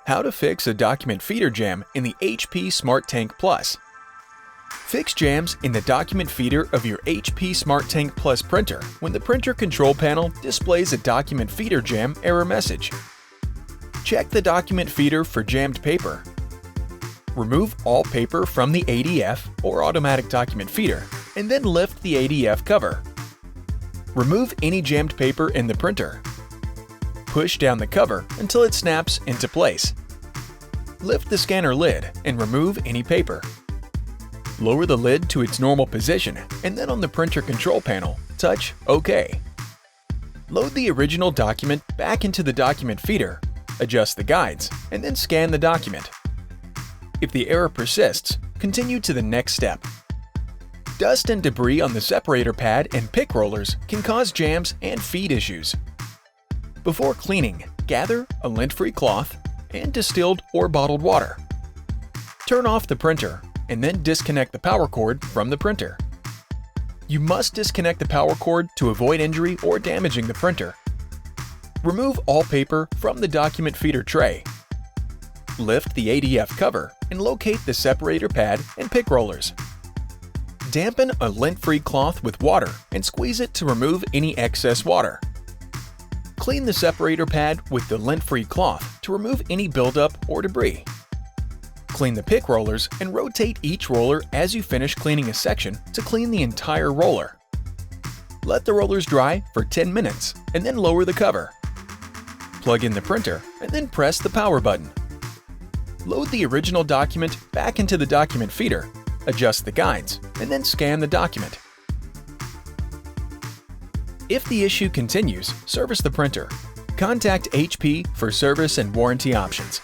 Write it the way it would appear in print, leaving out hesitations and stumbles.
How to fix a document feeder jam in the HP SmartTank Plus. Fix jams in the document feeder of your HP SmartTank Plus printer when the printer control panel displays a document feeder jam error message. Check the document feeder for jammed paper. Remove all paper from the ADF or automatic document feeder and then lift the ADF cover. Remove any jammed paper in the printer. Push down the cover until it snaps into place. Lift the scanner lid and remove any paper. Lower the lid to its normal position and then on the printer control panel, touch OK. Load the original document back into the document feeder, adjust the guides, and then scan the document. If the error persists, continue to the next step. Dust and debris on the separator pad and pick rollers can cause jams and feed issues. Before cleaning, gather a lint-free cloth and distilled or bottled water. Turn off the printer and then disconnect the power cord from the printer. You must disconnect the power cord to avoid injury or damaging the printer. Remove all paper from the document feeder tray. Lift the ADF cover and locate the separator pad and pick rollers. Dampen a lint-free cloth with water and squeeze it to remove any excess water. Clean the separator pad with the lint-free cloth to remove any buildup or debris. Clean the pick rollers and rotate each roller as you finish cleaning a section to clean the entire roller. Let the rollers dry for 10 minutes and then lower the cover. Plug in the printer and then press the power button. Load the original document back into the document feeder, adjust the guides, and then scan the document. If the issue continues, service the printer. Contact HP for service and warranty options.